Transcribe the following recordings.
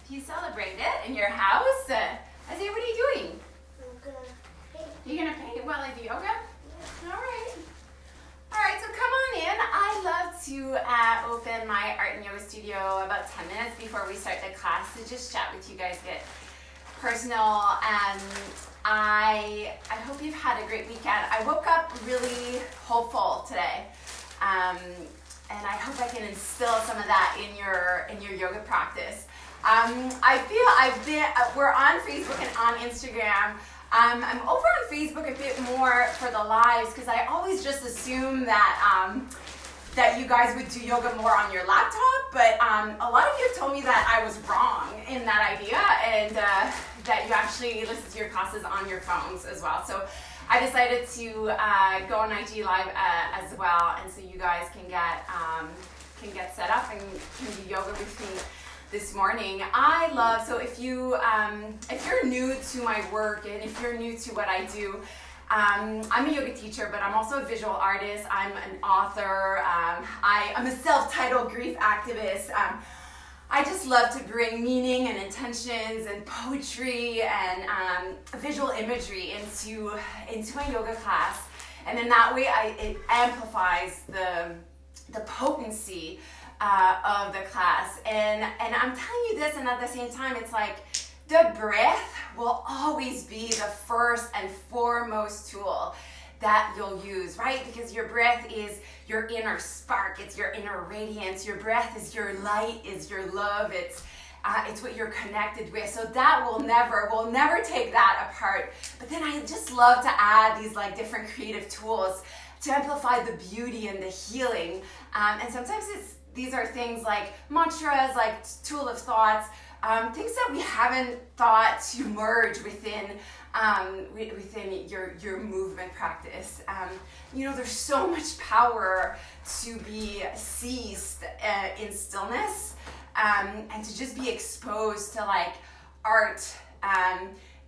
If you celebrate it in your house, Isaiah, what are you doing? I'm gonna paint. You're gonna paint while I do yoga? Yeah. All right. All right, so come on in. I love to open my art and yoga studio about 10 minutes before we start the class to just chat with you guys, get personal. I hope you've had a great weekend. I woke up really hopeful today. And I hope I can instill some of that in your yoga practice. I feel we're on Facebook and on Instagram. I'm over on Facebook a bit more for the lives because I always just assume that that you guys would do yoga more on your laptop, but a lot of you have told me that I was wrong in that idea and that you actually listen to your classes on your phones as well. So I decided to go on IG Live as well, and so you guys can get set up and can do yoga with me this morning. I love, so if you're new to my work and if you're new to what I do, I'm a yoga teacher, but I'm also a visual artist. I'm an author. I'm a self-titled grief activist. I just love to bring meaning and intentions and poetry and visual imagery into my yoga class, and in that way, it amplifies the potency of the class. And I'm telling you this, and at the same time, it's like the breath will always be the first and foremost tool that you'll use, right? Because your breath is your inner spark, it's your inner radiance. Your breath is your light, is your love, it's what you're connected with. So that we'll never take that apart. But then I just love to add these like different creative tools to amplify the beauty and the healing. And sometimes these are things like mantras, like tool of thoughts, things that we haven't thought to merge within your movement practice. There's so much power to be seized in stillness, and to just be exposed to like art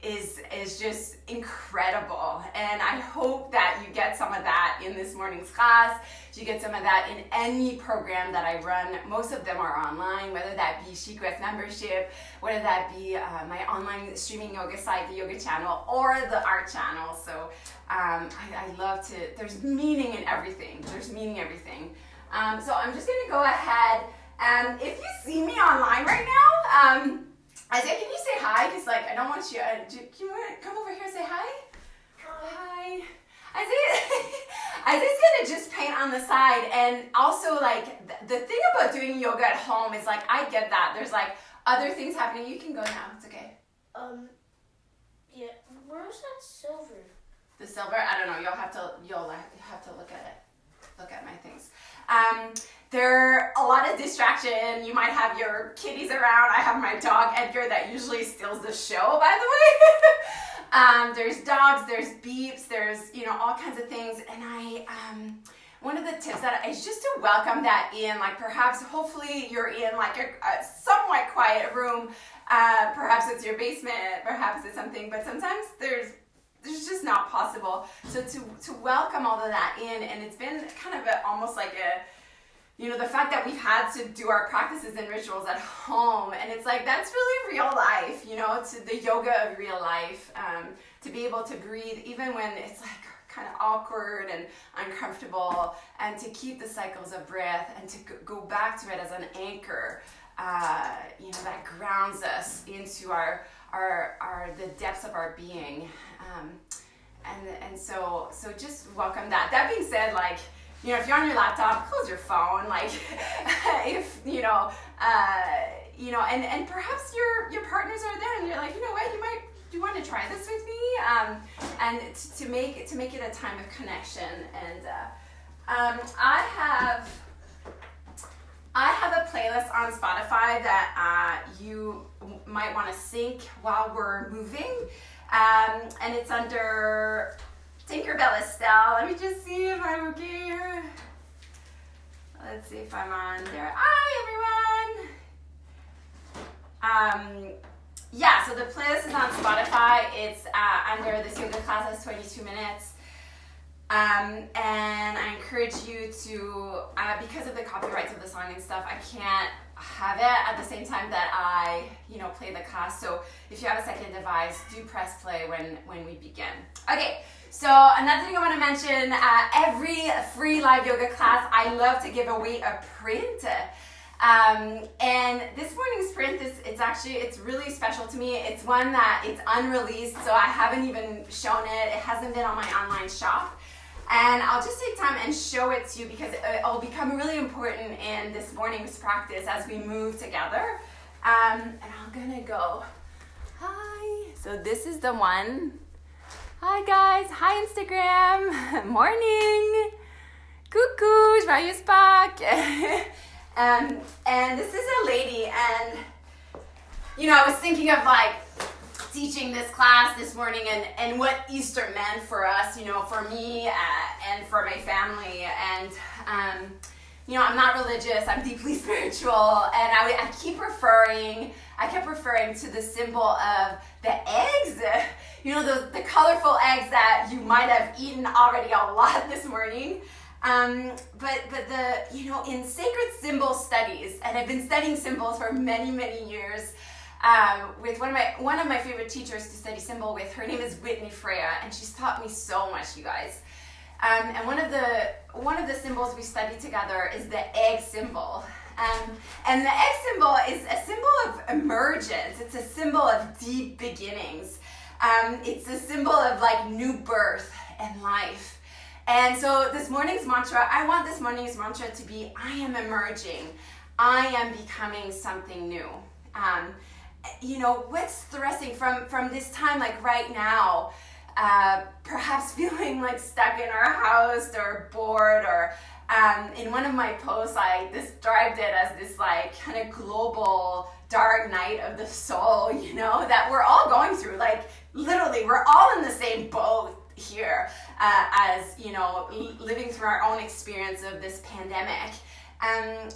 is just incredible. And I hope that you get some of that in this morning's class. You get some of that in any program that I run. Most of them are online, whether that be Chic West membership, whether that be my online streaming yoga site, the yoga channel, or the art channel. So I love to, there's meaning in everything. There's meaning in everything. So I'm just gonna go ahead, and if you see me online right now, Isaiah, can you say hi? Because I don't want you, can you come over here and say hi? Hi. Isaiah's gonna just paint on the side, and also the thing about doing yoga at home is I get that. There's other things happening. You can go now, it's okay. Yeah, where's that silver? The silver? I don't know, you'll have to look at it. Look at my things. There are a lot of distraction. You might have your kitties around. I have my dog Edgar that usually steals the show, by the way. There's dogs, there's beeps, there's all kinds of things. And one of the tips that is just to welcome that in, perhaps hopefully you're in a somewhat quiet room. Perhaps it's your basement, perhaps it's something, but sometimes there's just not possible. So to welcome all of that in, and it's been kind of almost like the fact that we've had to do our practices and rituals at home, and it's that's really real life, to the yoga of real life, to be able to breathe even when it's kind of awkward and uncomfortable, and to keep the cycles of breath and to go back to it as an anchor, that grounds us into the depths of our being, and so just welcome that. That being said, if you're on your laptop, close your phone. If and perhaps your partners are there, and you're like, what, you want to try this with me, and to make it a time of connection. And I have a playlist on Spotify that you might want to sync while we're moving, and it's under Tinkerbell Estelle. Let me just see if I'm okay here. Let's see if I'm on there. Hi, everyone. So the playlist is on Spotify. It's under this yoga class has 22 minutes. And I encourage you to, because of the copyrights of the song and stuff, I can't have it at the same time that I, play the class. So if you have a second device, do press play when we begin. Okay, so another thing I want to mention, every free live yoga class, I love to give away a print. And this morning's print, it's really special to me. It's one that it's unreleased, so I haven't even shown it. It hasn't been on my online shop. And I'll just take time and show it to you because it'll become really important in this morning's practice as we move together. And I'm gonna go, hi. So this is the one. Hi guys, hi Instagram, morning. Coucou, joyeuse Pâques. And this is a lady, and I was thinking of teaching this class this morning and what Easter meant for us, for me and for my family. And I'm not religious, I'm deeply spiritual, and I kept referring to the symbol of the eggs, the colorful eggs that you might have eaten already a lot this morning. But in sacred symbol studies, and I've been studying symbols for many, many years, with one of my favorite teachers to study symbol with. Her name is Whitney Freya, and she's taught me so much, you guys. And one of the symbols we study together is the egg symbol. And the egg symbol is a symbol of emergence. It's a symbol of deep beginnings. It's a symbol of new birth and life. And so this morning's mantra, I want this morning's mantra to be, I am emerging. I am becoming something new. What's thrusting from this time, right now, perhaps feeling stuck in our house or bored, or in one of my posts, I described it as this kind of global dark night of the soul, that we're all going through. Literally, we're all in the same boat here, as living through our own experience of this pandemic. And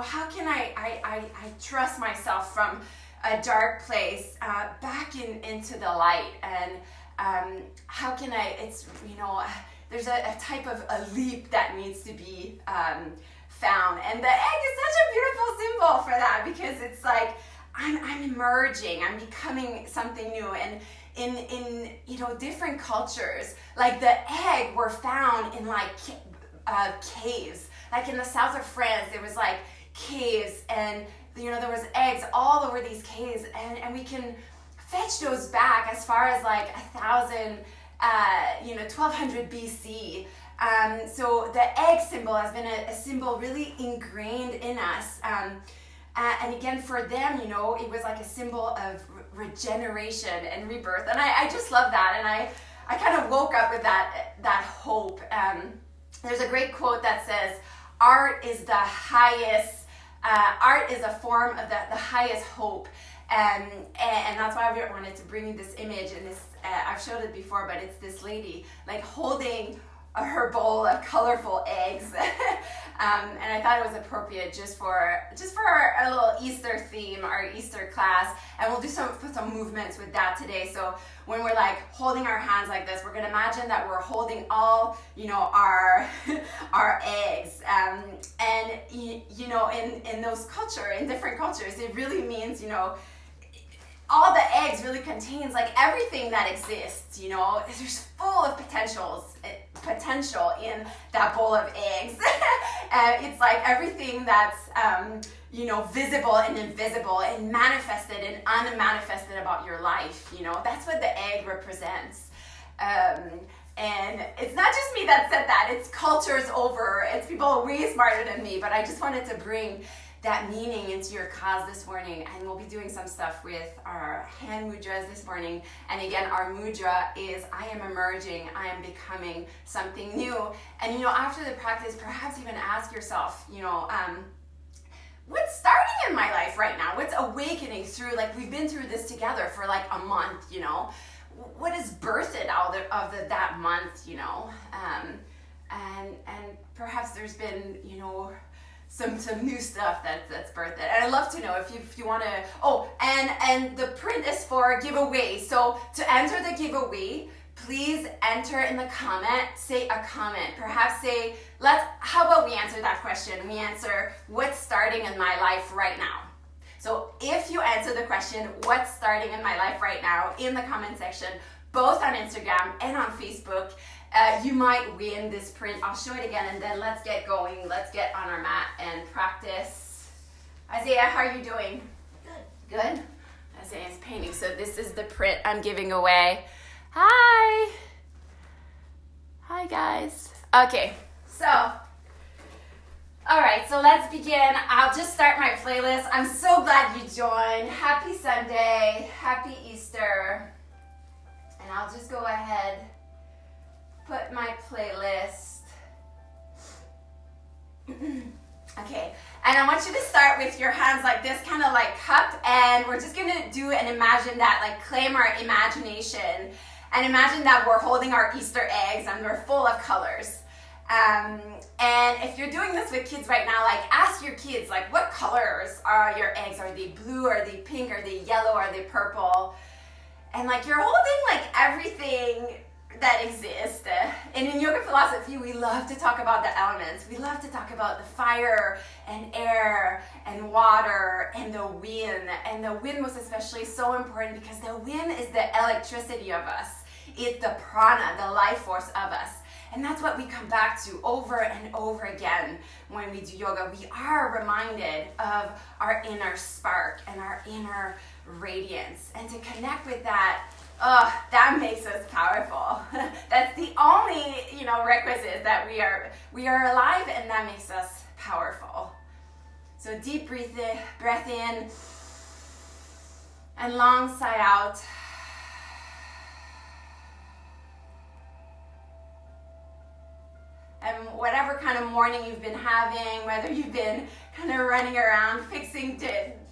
how can I trust myself from a dark place back into the light? And how can there's a type of a leap that needs to be found. And the egg is such a beautiful symbol for that, because it's I'm emerging, I'm becoming something new. And in different cultures, the egg were found in caves. In the south of France, there was caves, and there was eggs all over these caves, and we can fetch those back as far as 1200 BC. So the egg symbol has been a symbol really ingrained in us. And again, for them, it was a symbol of regeneration and rebirth. And I just love that. And I kind of woke up with that hope. There's a great quote that says, art is a form of the highest hope. And that's why I wanted to bring you this image. And this, I've showed it before, but it's this lady holding her bowl of colorful eggs. And I thought it was appropriate just for our little Easter theme, our Easter class. And we'll do some movements with that today. So when we're holding our hands like this, we're gonna imagine that we're holding all, our eggs. And in those in different cultures, it really means, all the eggs really contains everything that exists, there's full of potential in that bowl of eggs. It's everything that's visible and invisible, and manifested and unmanifested about your life. That's what the egg represents. And it's not just me that said that, it's cultures over, it's people way smarter than me, but I just wanted to bring that meaning into your cause this morning. And we'll be doing some stuff with our hand mudras this morning. And again, our mudra is, I am emerging, I am becoming something new. And after the practice, perhaps even ask yourself, what's starting in my life right now? What's awakening through, we've been through this together for a month, what is birthed out of that month, and perhaps there's been, some new stuff that's birthed. And I'd love to know if you want to. Oh, and the print is for giveaway. So to enter the giveaway, please enter in the comment, say a comment. Perhaps say, how about we answer that question? We answer, what's starting in my life right now? So if you answer the question, what's starting in my life right now, in the comment section, both on Instagram and on Facebook, you might win this print. I'll show it again, and then let's get going. Let's get on our mat and practice. Isaiah, how are you doing? Good. Good? Isaiah's painting. So this is the print I'm giving away. Hi. Hi, guys. Okay, so, all right, so let's begin. I'll just start my playlist. I'm so glad you joined. Happy Sunday. Happy Easter. And I'll just go ahead, put my playlist. Okay, and I want you to start with your hands like this, kind of like cupped, and we're just gonna do and imagine that, like claim our imagination, and imagine that we're holding our Easter eggs and they're full of colors. And if you're doing this with kids right now, like ask your kids, like what colors are your eggs? Are they blue? Are they pink? Are they yellow? Are they purple? And like you're holding like everything that exists. And in yoga philosophy, we love to talk about the elements. We love to talk about the fire and air and water and the wind. And the wind most especially is so important because the wind is the electricity of us. It's the prana, the life force of us. And that's what we come back to over and over again when we do yoga. We are reminded of our inner spark and our inner radiance. And to connect with that, that makes us powerful. That's the only, requisite that we are alive, and that makes us powerful. So deep breath in and long sigh out. And whatever kind of morning you've been having, whether you've been kind of running around fixing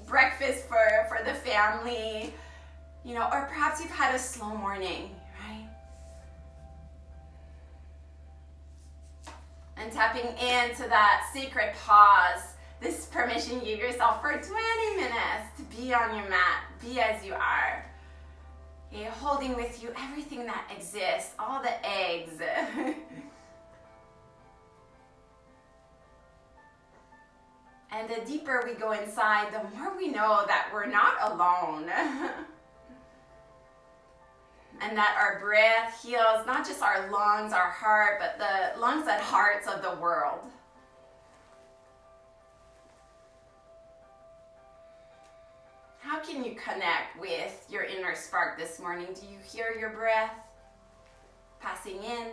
breakfast for the family, or perhaps you've had a slow morning, right? And tapping into that sacred pause, this permission you give yourself for 20 minutes to be on your mat, be as you are. Okay, holding with you everything that exists, all the eggs. And the deeper we go inside, the more we know that we're not alone. And that our breath heals not just our lungs, our heart, but the lungs and hearts of the world. How can you connect with your inner spark this morning? Do you hear your breath passing in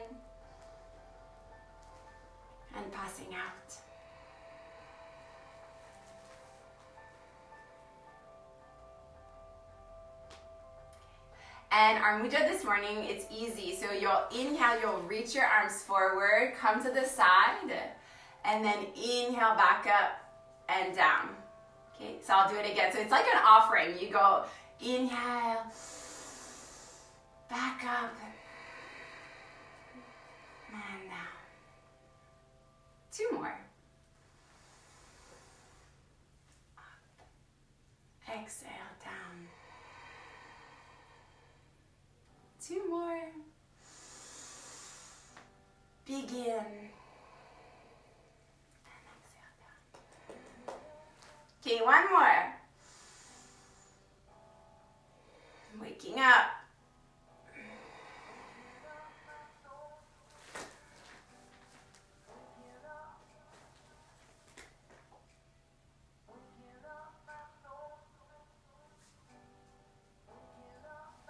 and passing out? And our mudra this morning, it's easy. So you'll inhale, you'll reach your arms forward, come to the side, and then inhale back up and down. Okay, so I'll do it again. So it's like an offering. You go inhale, back up, and down. 2 more. Up. Exhale, down. 2 more. Begin. And exhale down. Okay, 1 more. Waking up.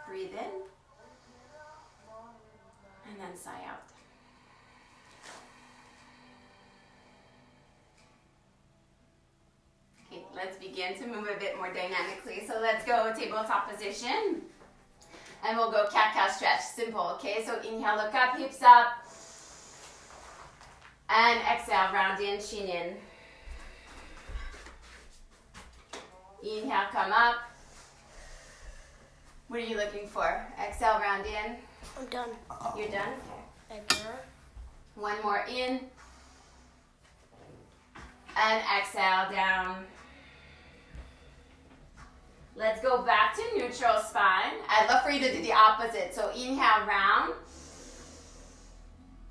Breathe in. And then sigh out. Okay, let's begin to move a bit more dynamically. So let's go tabletop position. And we'll go cat-cow stretch. Simple, okay? So inhale, look up, hips up. And exhale, round in, chin in. Inhale, come up. What are you looking for? Exhale, round in. I'm done. You're done? I'm done. 1 more in. And exhale, down. Let's go back to neutral spine. I'd love for you to do the opposite. So inhale, round.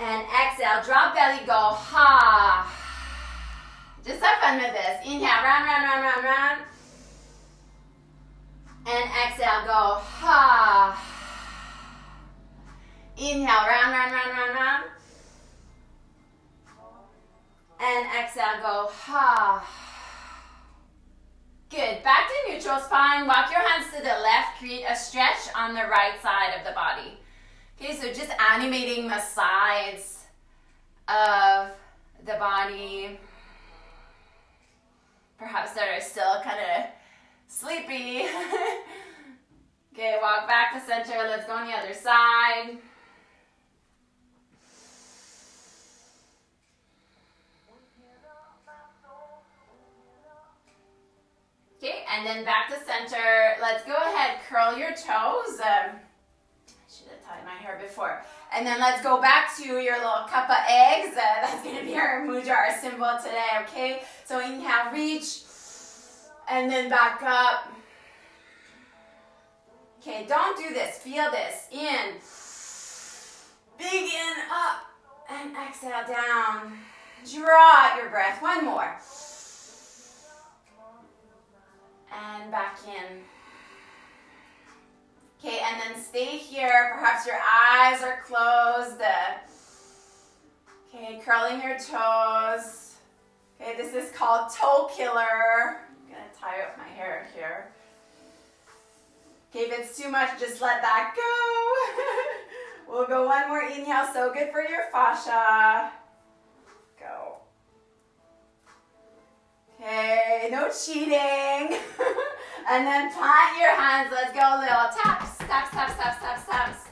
And exhale, drop belly, go ha. Just have fun with this. Inhale, round, round, round, round, round. And exhale, go ha. Inhale, round, round, round, round, round. And exhale, go ha. Good. Back to neutral spine. Walk your hands to the left. Create a stretch on the right side of the body. Okay, so just animating the sides of the body. Perhaps that are still kind of sleepy. Okay, walk back to center. Let's go on the other side. Okay, and then back to center. Let's go ahead, curl your toes. I should have tied my hair before. And then let's go back to your little cup of eggs. That's going to be our mudra symbol today, okay? So inhale, reach, and then back up. Okay, don't do this. Feel this. In. Big in, up, and exhale down. Draw out your breath. One more. And back in. Okay, and then stay here. Perhaps your eyes are closed. Okay, curling your toes. Okay, this is called toe killer. I'm gonna tie up my hair here. Okay, if it's too much, just let that go. We'll go one more inhale. So good for your fascia. Go. Okay, no cheating. And then plant your hands. Let's go, little taps, taps, taps, taps, taps, taps.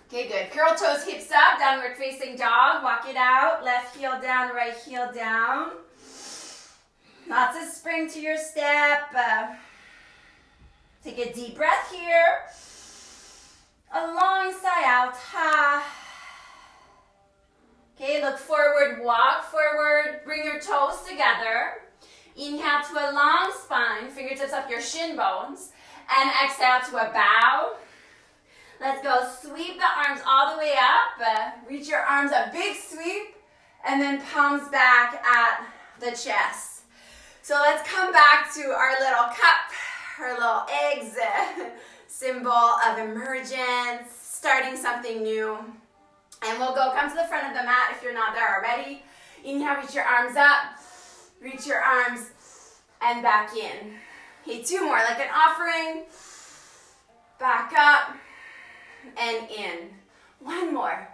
Okay, good. Curl toes, hips up, downward facing dog. Walk it out. Left heel down, right heel down. Lots of spring to your step. Take a deep breath here. A long sigh out. Ha. Okay, look forward, walk forward. Bring your toes together. Inhale to a long spine, fingertips up your shin bones. And exhale to a bow. Let's go, sweep the arms all the way up. Reach your arms up, big sweep. And then palms back at the chest. So let's come back to our little cup, our little eggs, symbol of emergence, starting something new. And we'll go, come to the front of the mat if you're not there already. Inhale, reach your arms up. Reach your arms and back in. Okay, two more, like an offering. Back up and in. One more.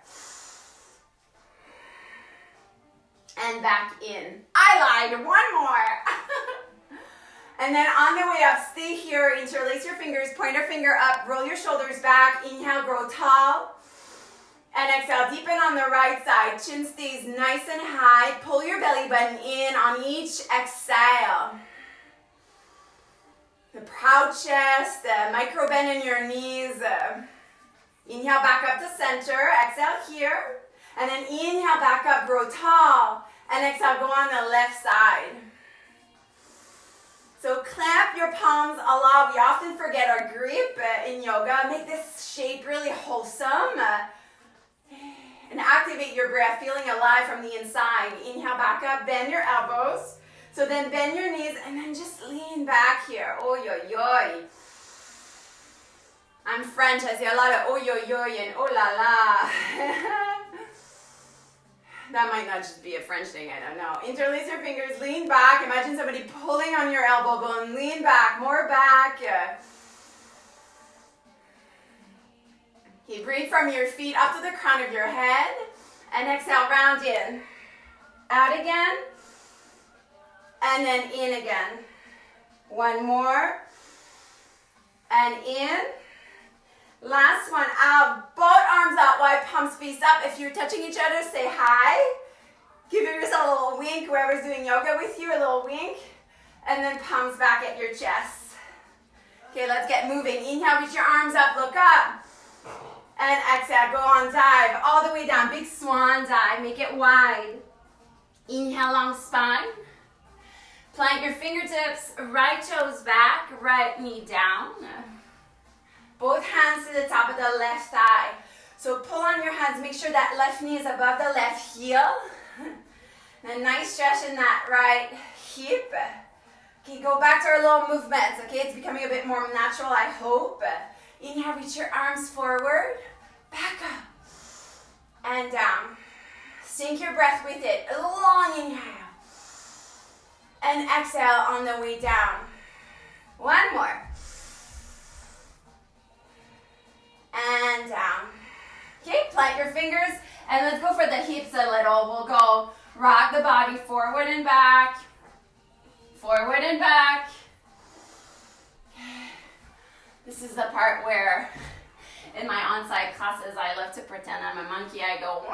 And back in. I lied, one more. And then on the way up, stay here, interlace your fingers, pointer finger up, roll your shoulders back, inhale, grow tall. And exhale, deepen on the right side. Chin stays nice and high. Pull your belly button in on each exhale. The proud chest, the micro bend in your knees. Inhale, back up to center. Exhale here. And then inhale, back up, grow tall. And exhale, go on the left side. So clamp your palms a lot. We often forget our grip in yoga. Make this shape really wholesome. And activate your breath, feeling alive from the inside. Inhale, back up, bend your elbows. So then bend your knees and then just lean back here. Oy, oy, oy. I'm French, I say a lot of oy, oy, oy and oh la la. That might not just be a French thing, I don't know. Interlace your fingers, lean back. Imagine somebody pulling on your elbow bone. Lean back, more back. Okay, breathe from your feet up to the crown of your head. And exhale, round in. Out again. And then in again. One more. And in. Last one, out. Both arms out wide, palms face up. If you're touching each other, say hi. Give yourself a little wink. Whoever's doing yoga with you, a little wink. And then palms back at your chest. Okay, let's get moving. Inhale, reach your arms up, look up. And exhale, go on dive all the way down. Big swan dive, make it wide. Inhale, long spine. Plant your fingertips, right toes back, right knee down. Both hands to the top of the left thigh. So pull on your hands, make sure that left knee is above the left heel. And a nice stretch in that right hip. Okay, go back to our little movements, okay? It's becoming a bit more natural, I hope. Inhale, reach your arms forward, back up, and down. Sink your breath with it. A long inhale. And exhale on the way down. One more. And down. Okay, plant your fingers, and let's go for the hips a little. We'll go rock the body forward and back. Forward and back. This is the part where in my on-site classes I love to pretend I'm a monkey. I go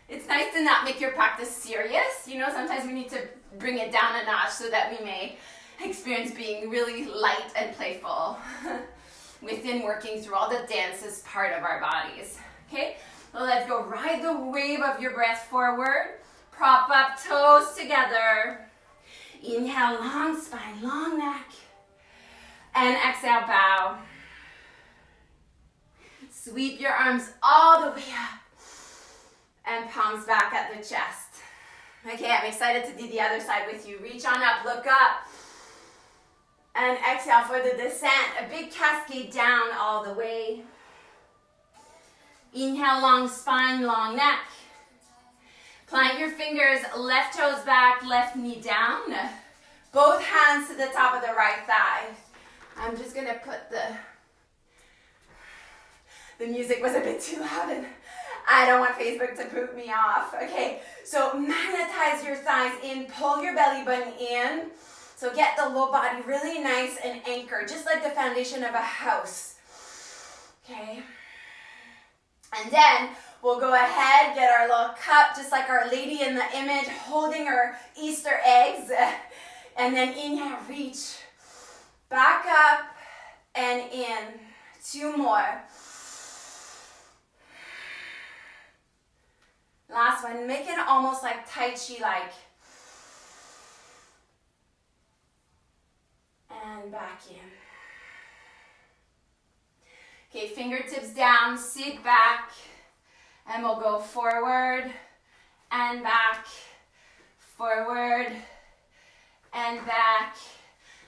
It's nice to not make your practice serious. You know, sometimes we need to bring it down a notch so that we may experience being really light and playful within working through all the dances part of our bodies. Okay, so let's go. Ride the wave of your breath forward. Prop up toes together. Inhale, long spine, long neck. And exhale, bow. Sweep your arms all the way up. And palms back at the chest. Okay, I'm excited to do the other side with you. Reach on up, look up. And exhale for the descent. A big cascade down all the way. Inhale, long spine, long neck. Plant your fingers, left toes back, left knee down. Both hands to the top of the right thigh. I'm just gonna put the music was a bit too loud and I don't want Facebook to poop me off. Okay, so magnetize your thighs in, pull your belly button in. So get the low body really nice and anchored, just like the foundation of a house. Okay. And then we'll go ahead, get our little cup, just like Our Lady in the image, holding her Easter eggs. And then inhale, reach. Back up and in. 2 more. Last one, make it almost like Tai Chi-like. And back in. Okay, fingertips down, sit back, and we'll go forward and back, forward and back.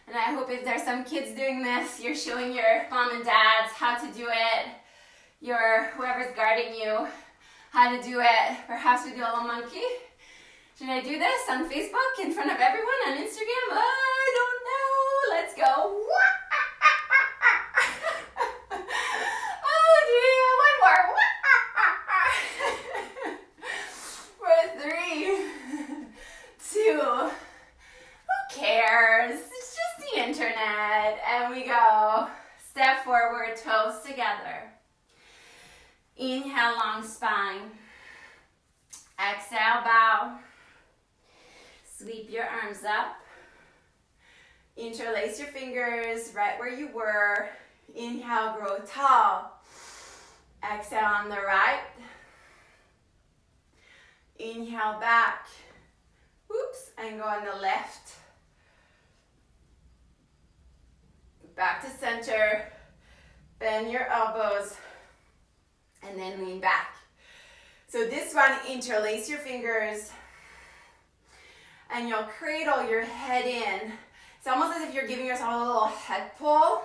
And I hope if there's some kids doing this, you're showing your mom and dads how to do it, your whoever's guarding you, how to do it. Perhaps we do a little monkey. Should I do this on Facebook in front of everyone, on Instagram? I don't know. Let's go. Oh dear, one more. For 3, 2, who cares? It's just the internet. And we go. Step forward, toes together. Inhale, long spine. Exhale, bow. Sweep your arms up. Interlace your fingers right where you were. Inhale, grow tall. Exhale on the right. Inhale back. Oops, and go on the left. Back to center. Bend your elbows. And then lean back. So this one, interlace your fingers. And you'll cradle your head in. It's almost as if you're giving yourself a little head pull.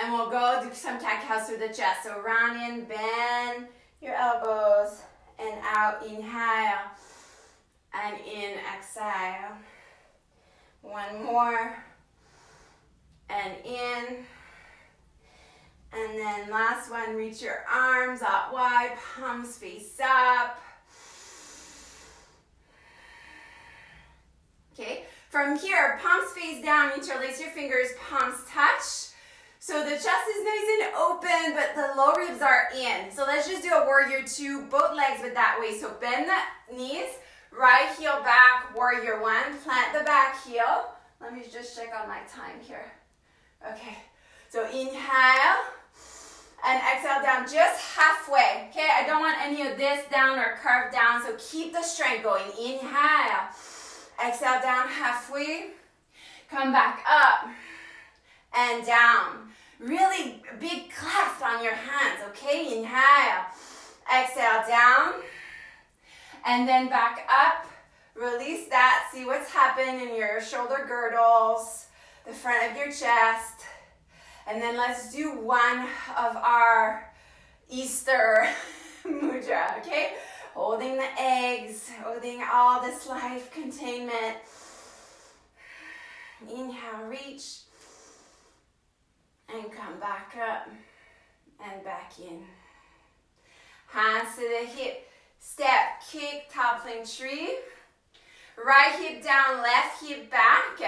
And we'll go do some cat-cows through the chest. So round in, bend your elbows, and out, inhale, and in, exhale. One more, and in. And then last one, reach your arms out wide, palms face up. Okay, from here, palms face down, interlace your fingers, palms touch. So the chest is nice and open, but the low ribs are in. So let's just do a warrior 2, both legs but that way. So bend the knees, right heel back, warrior 1, plant the back heel. Let me just check on my time here. Okay, so inhale and exhale down just halfway. Okay, I don't want any of this down or curved down, so keep the strength going. Inhale, exhale down halfway, come back up. and down. Really big clasp on your hands, okay? Inhale, exhale, down, and then back up. Release that. See what's happening in your shoulder girdles, the front of your chest. And then let's do one of our Easter mudra, okay? Holding the eggs, holding all this life containment. Inhale, reach. And come back up and back in. Hands to the hip, step, kick, toppling tree. Right hip down, left hip back.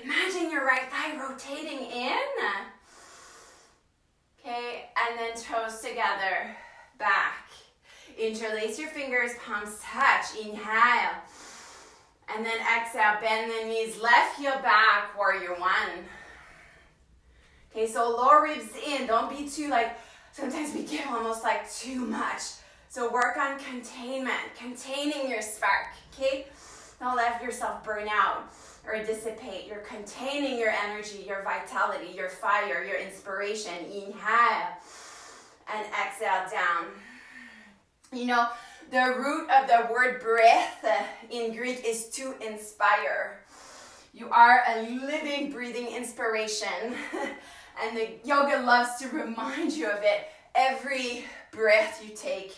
Imagine your right thigh rotating in. Okay, and then toes together, back. Interlace your fingers, palms touch. Inhale. And then exhale, bend the knees, left heel back, warrior one. Okay, so lower ribs in. Don't be too sometimes we give almost too much. So work on containment, containing your spark, okay? Don't let yourself burn out or dissipate. You're containing your energy, your vitality, your fire, your inspiration. Inhale and exhale down. You know, the root of the word breath in Greek is to inspire. You are a living, breathing inspiration. And the yoga loves to remind you of it every breath you take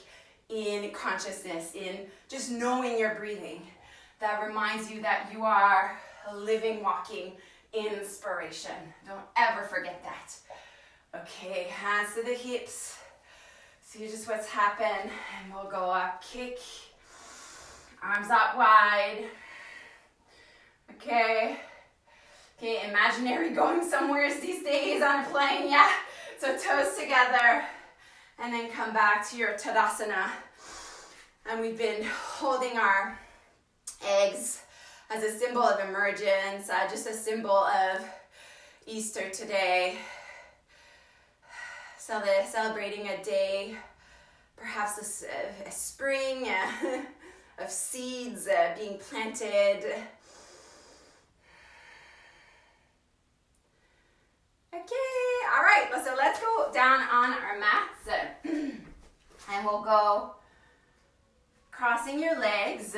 in consciousness, in just knowing you're breathing. That reminds you that you are a living, walking inspiration. Don't ever forget that. Okay, hands to the hips. See just what's happened. And we'll go up, kick. Arms out wide. Okay. Okay, imaginary going somewhere these days on a plane, yeah? So toes together, and then come back to your Tadasana. And we've been holding our eggs as a symbol of emergence, just a symbol of Easter today. Celebrating a day, perhaps a spring of seeds being planted. Okay, all right, so let's go down on our mats and we'll go crossing your legs.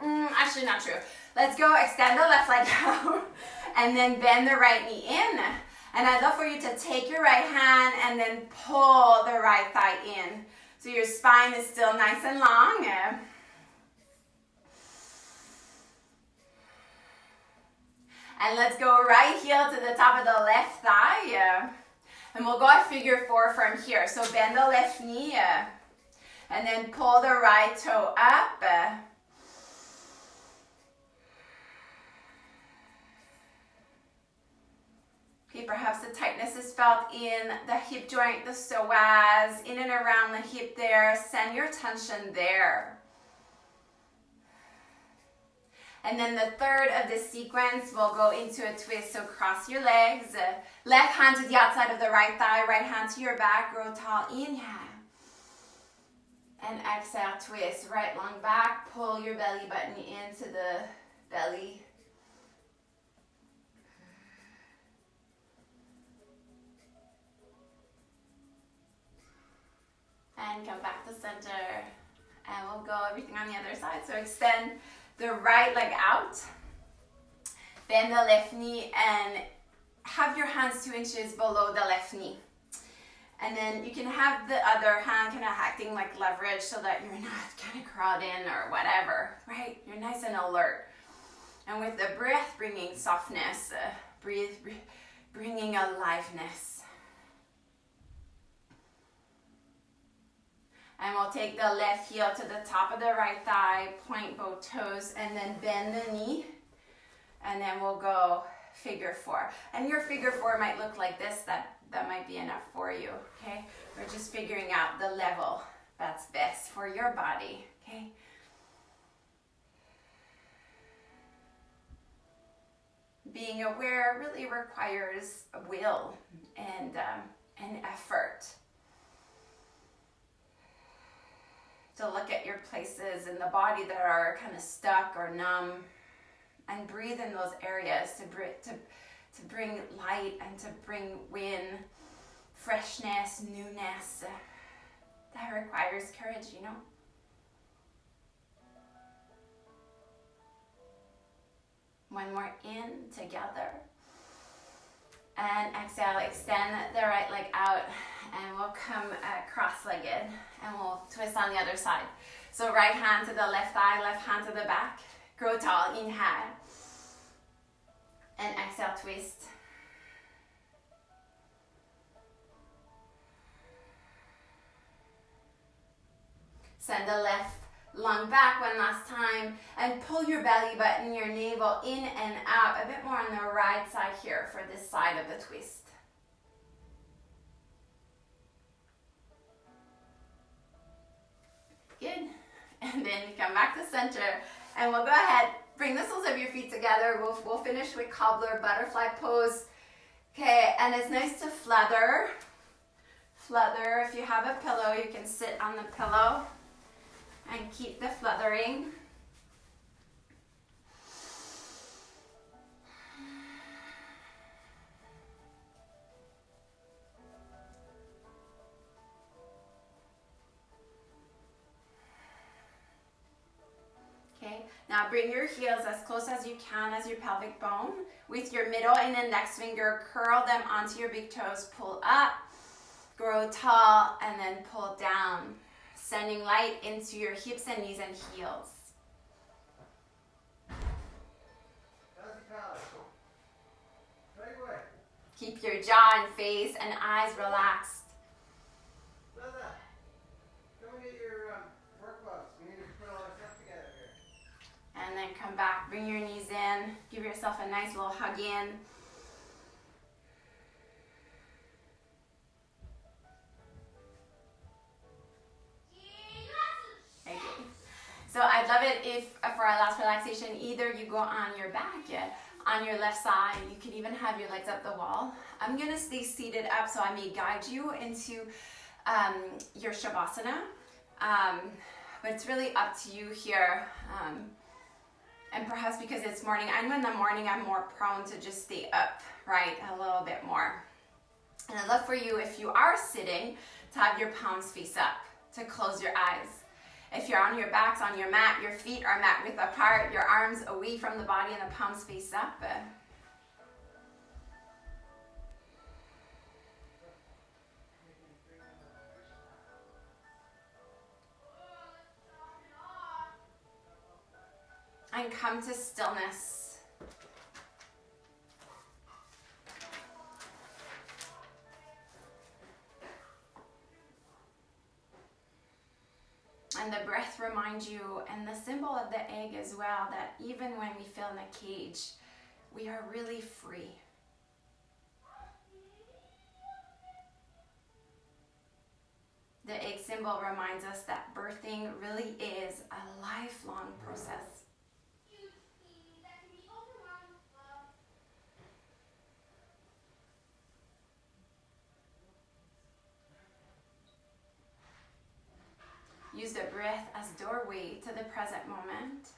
Actually not true. Let's go extend the left leg out and then bend the right knee in. And I'd love for you to take your right hand and then pull the right thigh in. So your spine is still nice and long. And let's go right heel to the top of the left thigh. And we'll go at figure four from here. So bend the left knee and then pull the right toe up. Okay, perhaps the tightness is felt in the hip joint, the psoas, in and around the hip there. Send your attention there. And then the third of the sequence, we'll go into a twist. So cross your legs. Left hand to the outside of the right thigh, right hand to your back. Grow tall. Inhale. And exhale, twist. Right lung back. Pull your belly button into the belly. And come back to center. And we'll go everything on the other side. So extend the right leg out. Bend the left knee and have your hands 2 inches below the left knee. And then you can have the other hand kind of acting like leverage so that you're not kind of crawled in or whatever, right? You're nice and alert. And with the breath, bringing softness, bringing aliveness. And we'll take the left heel to the top of the right thigh, point both toes, and then bend the knee. And then we'll go figure four. And your figure four might look like this. That might be enough for you, okay? We're just figuring out the level that's best for your body, okay? Being aware really requires will and effort. To look at your places in the body that are kind of stuck or numb and breathe in those areas to bring light and to bring wind, freshness, newness. That requires courage, you know. One more in together. And exhale, extend the right leg out, and we'll come cross-legged, and we'll twist on the other side. So right hand to the left thigh, left hand to the back. Grow tall, inhale. And exhale, twist. Send the left lung back one last time, and pull your belly button, your navel in and out. A bit more on the right side here for this side of the twist. Good. And then come back to center, and we'll go ahead, bring the soles of your feet together. We'll finish with cobbler, butterfly pose. Okay, and it's nice to flutter. Flutter. If you have a pillow, you can sit on the pillow and keep the fluttering. Okay, now bring your heels as close as you can as your pelvic bone. With your middle and index finger, curl them onto your big toes, pull up, grow tall, and then pull down. Sending light into your hips and knees and heels. Keep your jaw and face and eyes relaxed. Come and get your work gloves. We need to put all our stuff together here. And then come back, bring your knees in, give yourself a nice little hug in. So I'd love it if for our last relaxation, either you go on your back, on your left side. You can even have your legs up the wall. I'm gonna stay seated up so I may guide you into your Shavasana. But it's really up to you here. And perhaps because it's morning, I know in the morning I'm more prone to just stay up, right, a little bit more. And I'd love for you, if you are sitting, to have your palms face up, to close your eyes. If you're on your backs, on your mat, your feet are mat width apart, your arms away from the body and the palms face up. And come to stillness. And the breath reminds you, and the symbol of the egg as well, that even when we feel in a cage, we are really free. The egg symbol reminds us that birthing really is a lifelong process. Use the breath as doorway to the present moment.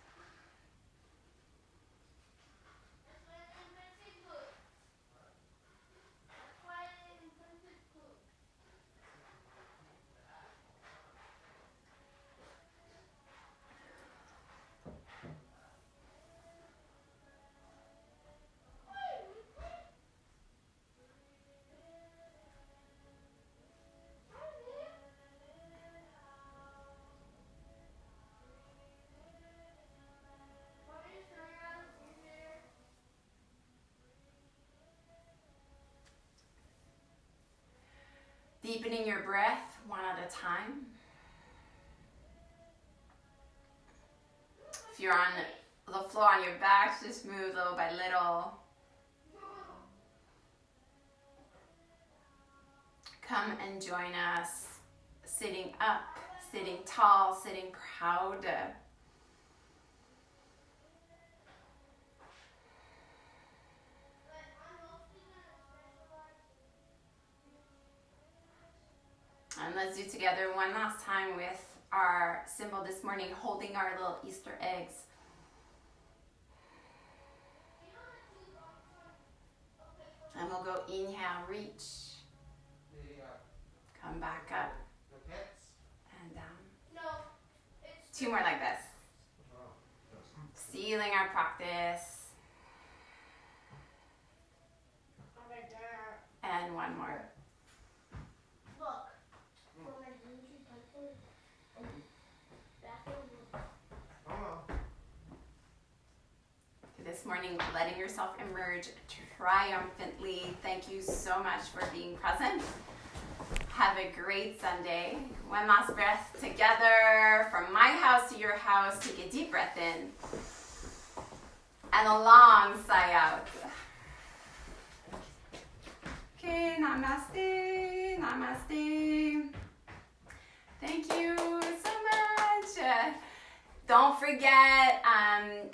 Deepening your breath one at a time. If you're on the floor on your back, just move little by little. Come and join us, sitting up, sitting tall, sitting proud. And let's do together one last time with our symbol this morning, holding our little Easter eggs. And we'll go inhale, reach. Come back up. And down. No. It's 2 more like this. Sealing our practice. over there. And 1 more. Look. For my beauty pencil and bathroom. This morning, letting yourself emerge triumphantly. Thank you so much for being present. Have a great Sunday. 1 last breath together from my house to your house. Take a deep breath in and a long sigh out. Okay, namaste, namaste. Thank you so much. Don't forget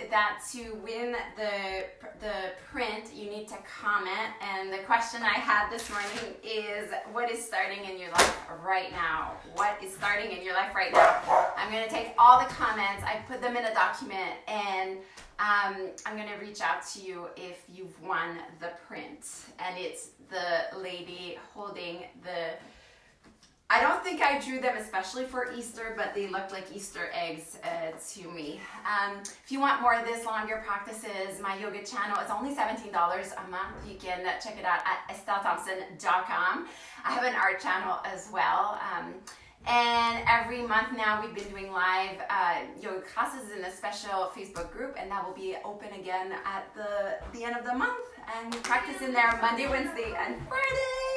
that to win the print, you need to comment. And the question I had this morning is, what is starting in your life right now? What is starting in your life right now? I'm going to take all the comments, I put them in a document, and I'm going to reach out to you if you've won the print. And it's the lady holding the... I don't think I drew them especially for Easter, but they looked like Easter eggs to me. If you want more of this longer practices, my yoga channel is only $17 a month. You can check it out at estellethompson.com. I have an art channel as well. And every month now we've been doing live yoga classes in a special Facebook group, and that will be open again at the end of the month. And we practice in there Monday, Wednesday, and Friday.